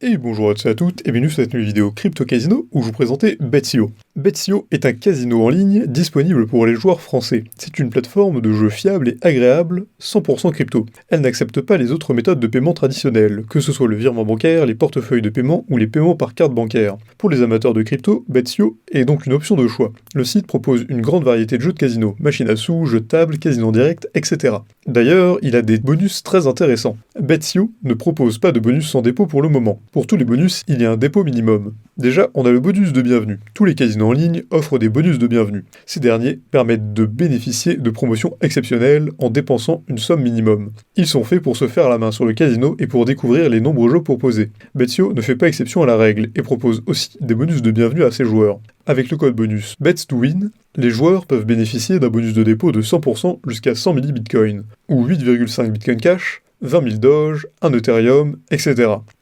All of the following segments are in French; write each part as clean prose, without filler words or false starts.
Et bonjour à tous et à toutes, et bienvenue sur cette nouvelle vidéo Crypto Casino où je vous présentais Betsio. Betsio est un casino en ligne disponible pour les joueurs français. C'est une plateforme de jeu fiable et agréable, 100% crypto. Elle n'accepte pas les autres méthodes de paiement traditionnelles, que ce soit le virement bancaire, les portefeuilles de paiement ou les paiements par carte bancaire. Pour les amateurs de crypto, Betsio est donc une option de choix. Le site propose une grande variété de jeux de casino, machines à sous, jeux de table, casino en direct, etc. D'ailleurs, il a des bonus très intéressants. Betsio ne propose pas de bonus sans dépôt pour le moment. Pour tous les bonus, il y a un dépôt minimum. Déjà, on a le bonus de bienvenue. Tous les casinos en ligne offrent des bonus de bienvenue. Ces derniers permettent de bénéficier de promotions exceptionnelles en dépensant une somme minimum. Ils sont faits pour se faire la main sur le casino et pour découvrir les nombreux jeux proposés. Betsio ne fait pas exception à la règle et propose aussi des bonus de bienvenue à ses joueurs. Avec le code bonus BETS2WIN, les joueurs peuvent bénéficier d'un bonus de dépôt de 100% jusqu'à 100 000 bitcoins, ou 8,5 bitcoin cash, 20 000 Doge, 1 Ethereum, etc.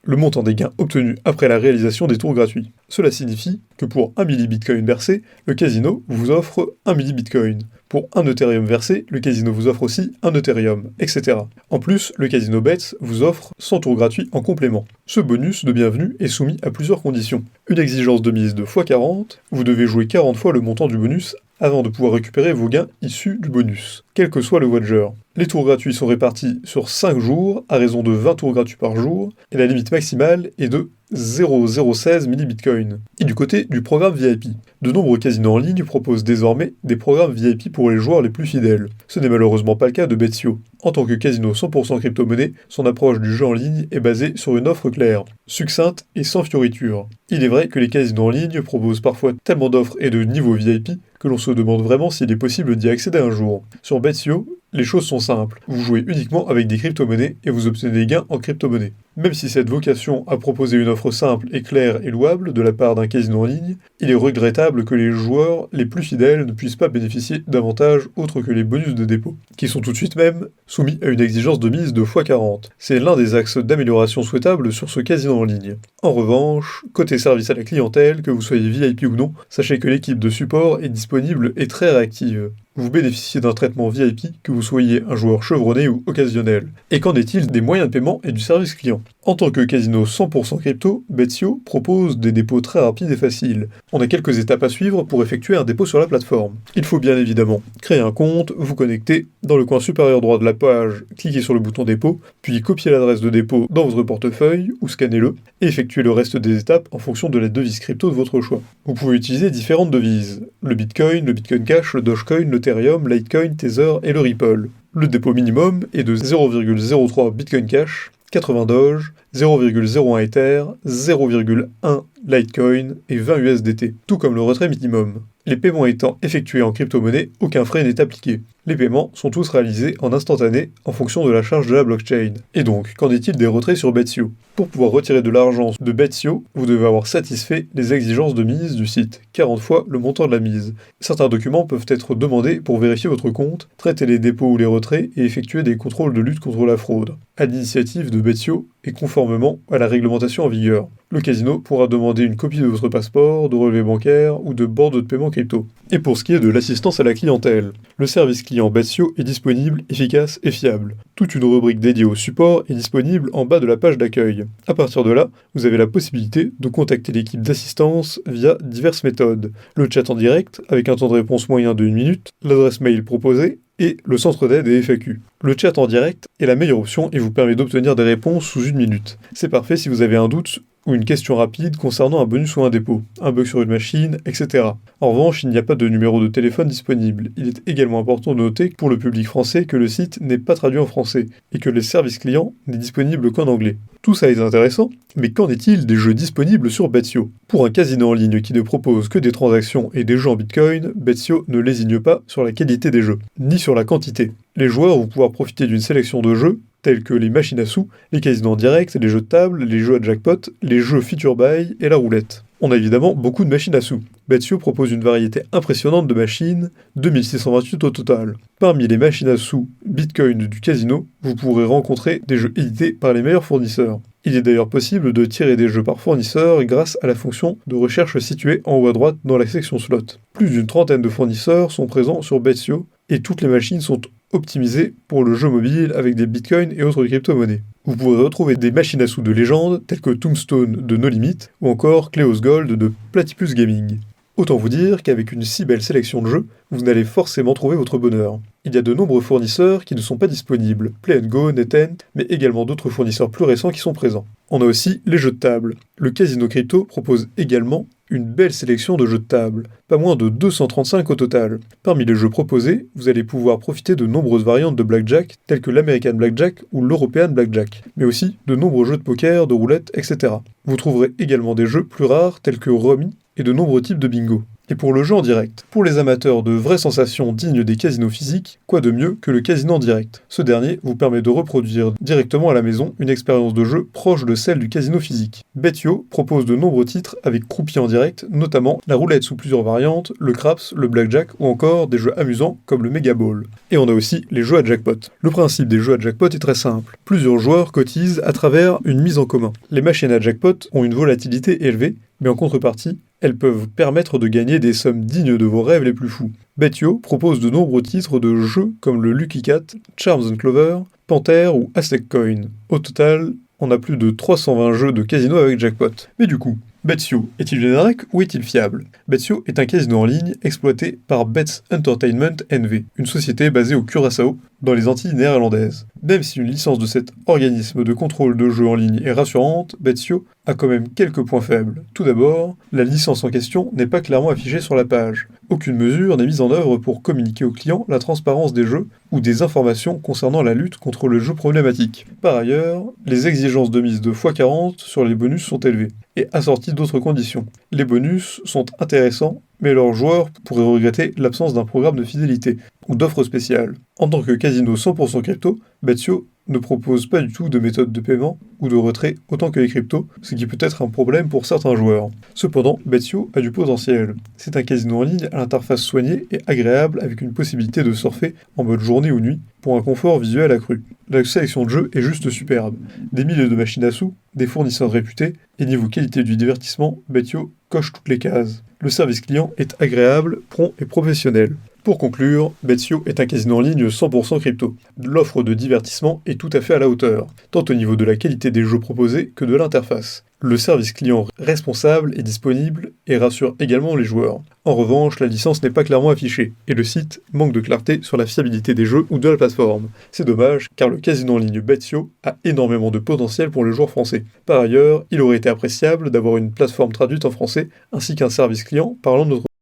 Le montant des gains obtenus après la réalisation des tours gratuits. Cela signifie que pour 1 millibitcoin versé, le casino vous offre 1 millibitcoin. Pour 1 Ethereum versé, le casino vous offre aussi 1 Ethereum, etc. En plus, le casino Bets vous offre 100 tours gratuits en complément. Ce bonus de bienvenue est soumis à plusieurs conditions. Une exigence de mise de x40, vous devez jouer 40 fois le montant du bonus avant de pouvoir récupérer vos gains issus du bonus, quel que soit le wager. Les tours gratuits sont répartis sur 5 jours, à raison de 20 tours gratuits par jour, et la limite maximale est de 0,016 millibitcoin. Et du côté du programme VIP, de nombreux casinos en ligne proposent désormais des programmes VIP pour les joueurs les plus fidèles. Ce n'est malheureusement pas le cas de Betsio. En tant que casino 100% crypto-monnaie, son approche du jeu en ligne est basée sur une offre claire, succincte et sans fioritures. Il est vrai que les casinos en ligne proposent parfois tellement d'offres et de niveaux VIP que l'on se demande vraiment s'il est possible d'y accéder un jour. Sur Betsio, les choses sont simples. Vous jouez uniquement avec des crypto-monnaies et vous obtenez des gains en crypto-monnaies. Même si cette vocation à proposer une offre simple et claire et louable de la part d'un casino en ligne, il est regrettable que les joueurs les plus fidèles ne puissent pas bénéficier d'avantages autres que les bonus de dépôt, qui sont tout de suite même soumis à une exigence de mise de x40. C'est l'un des axes d'amélioration souhaitables sur ce casino en ligne. En revanche, côté service à la clientèle, que vous soyez VIP ou non, sachez que l'équipe de support est disponible et très réactive. Vous bénéficiez d'un traitement VIP que vous soyez un joueur chevronné ou occasionnel. Et qu'en est-il des moyens de paiement et du service client? En tant que casino 100% crypto, Betsio propose des dépôts très rapides et faciles. On a quelques étapes à suivre pour effectuer un dépôt sur la plateforme. Il faut bien évidemment créer un compte, vous connecter, dans le coin supérieur droit de la page, cliquez sur le bouton dépôt, puis copier l'adresse de dépôt dans votre portefeuille ou scannez-le, et effectuer le reste des étapes en fonction de la devise crypto de votre choix. Vous pouvez utiliser différentes devises, le Bitcoin Cash, le Dogecoin, l'Ethereum, Litecoin, Tether et le Ripple. Le dépôt minimum est de 0,03 Bitcoin Cash, 80 Doge, 0,01 Ether, 0,1 Litecoin et 20 USDT, tout comme le retrait minimum. Les paiements étant effectués en crypto-monnaie, aucun frais n'est appliqué. Les paiements sont tous réalisés en instantané en fonction de la charge de la blockchain. Et donc, qu'en est-il des retraits sur Betsio? Pour pouvoir retirer de l'argent de Betsio, vous devez avoir satisfait les exigences de mise du site, 40 fois le montant de la mise. Certains documents peuvent être demandés pour vérifier votre compte, traiter les dépôts ou les retraits et effectuer des contrôles de lutte contre la fraude, à l'initiative de Betsio et conformément à la réglementation en vigueur. Le casino pourra demander une copie de votre passeport, de relevé bancaire ou de bordeaux de paiement crypto. Et pour ce qui est de l'assistance à la clientèle, le service client Betsio est disponible, efficace et fiable. Toute une rubrique dédiée au support est disponible en bas de la page d'accueil. À partir de là, vous avez la possibilité de contacter l'équipe d'assistance via diverses méthodes. Le chat en direct, avec un temps de réponse moyen de 1 minute, l'adresse mail proposée, et le centre d'aide et FAQ. Le chat en direct est la meilleure option et vous permet d'obtenir des réponses sous 1 minute. C'est parfait si vous avez un doute ou une question rapide concernant un bonus ou un dépôt, un bug sur une machine, etc. En revanche, il n'y a pas de numéro de téléphone disponible. Il est également important de noter pour le public français que le site n'est pas traduit en français et que les services clients n'est disponible qu'en anglais. Tout ça est intéressant, mais qu'en est-il des jeux disponibles sur Betsio? Pour un casino en ligne qui ne propose que des transactions et des jeux en Bitcoin, Betsio ne lésigne pas sur la qualité des jeux, ni sur la quantité. Les joueurs vont pouvoir profiter d'une sélection de jeux, tels que les machines à sous, les casinos en direct, les jeux de table, les jeux à jackpot, les jeux feature buy et la roulette. On a évidemment beaucoup de machines à sous. Betsio propose une variété impressionnante de machines, 2628 au total. Parmi les machines à sous Bitcoin du casino, vous pourrez rencontrer des jeux édités par les meilleurs fournisseurs. Il est d'ailleurs possible de tirer des jeux par fournisseur grâce à la fonction de recherche située en haut à droite dans la section slot. Plus d'une trentaine de fournisseurs sont présents sur Betsio et toutes les machines sont optimisé pour le jeu mobile avec des bitcoins et autres crypto-monnaies. Vous pourrez retrouver des machines à sous de légende telles que Tombstone de No Limit ou encore Cleos Gold de Platypus Gaming. Autant vous dire qu'avec une si belle sélection de jeux, vous n'allez forcément trouver votre bonheur. Il y a de nombreux fournisseurs qui ne sont pas disponibles, Play & Go, NetEnt, mais également d'autres fournisseurs plus récents qui sont présents. On a aussi les jeux de table. Le Casino Crypto propose également une belle sélection de jeux de table, pas moins de 235 au total. Parmi les jeux proposés, vous allez pouvoir profiter de nombreuses variantes de blackjack, telles que l'American Blackjack ou l'European Blackjack, mais aussi de nombreux jeux de poker, de roulette, etc. Vous trouverez également des jeux plus rares tels que Rummy et de nombreux types de bingo. Et pour le jeu en direct, pour les amateurs de vraies sensations dignes des casinos physiques, quoi de mieux que le casino en direct? Ce dernier vous permet de reproduire directement à la maison une expérience de jeu proche de celle du casino physique. Bet.io propose de nombreux titres avec croupier en direct, notamment la roulette sous plusieurs variantes, le craps, le blackjack ou encore des jeux amusants comme le Mega Ball. Et on a aussi les jeux à jackpot. Le principe des jeux à jackpot est très simple. Plusieurs joueurs cotisent à travers une mise en commun. Les machines à jackpot ont une volatilité élevée, mais en contrepartie, elles peuvent permettre de gagner des sommes dignes de vos rêves les plus fous. Bet.io propose de nombreux titres de jeux comme le Lucky Cat, Charms and Clover, Panther ou Aztec Coin. Au total, on a plus de 320 jeux de casino avec jackpot. Mais du coup, Bet.io est-il une arnaque ou est-il fiable? Bet.io est un casino en ligne exploité par Bets Entertainment NV, une société basée au Curaçao, dans les Antilles néerlandaises. Même si une licence de cet organisme de contrôle de jeux en ligne est rassurante, Bet.io a quand même quelques points faibles. Tout d'abord, la licence en question n'est pas clairement affichée sur la page. Aucune mesure n'est mise en œuvre pour communiquer aux clients la transparence des jeux ou des informations concernant la lutte contre le jeu problématique. Par ailleurs, les exigences de mise de x40 sur les bonus sont élevées et assorties d'autres conditions. Les bonus sont intéressants, mais leurs joueurs pourraient regretter l'absence d'un programme de fidélité ou d'offres spéciales. En tant que casino 100% crypto, Bet.io ne propose pas du tout de méthode de paiement ou de retrait autant que les cryptos, ce qui peut être un problème pour certains joueurs. Cependant, Bet.io a du potentiel. C'est un casino en ligne à l'interface soignée et agréable avec une possibilité de surfer en mode journée ou nuit pour un confort visuel accru. La sélection de jeux est juste superbe. Des milliers de machines à sous, des fournisseurs réputés, et niveau qualité du divertissement, Bet.io coche toutes les cases. Le service client est agréable, prompt et professionnel. Pour conclure, Bet.io est un casino en ligne 100% crypto. L'offre de divertissement est tout à fait à la hauteur, tant au niveau de la qualité des jeux proposés que de l'interface. Le service client responsable est disponible et rassure également les joueurs. En revanche, la licence n'est pas clairement affichée, et le site manque de clarté sur la fiabilité des jeux ou de la plateforme. C'est dommage, car le casino en ligne Bet.io a énormément de potentiel pour les joueurs français. Par ailleurs, il aurait été appréciable d'avoir une plateforme traduite en français, ainsi qu'un service client parlant notre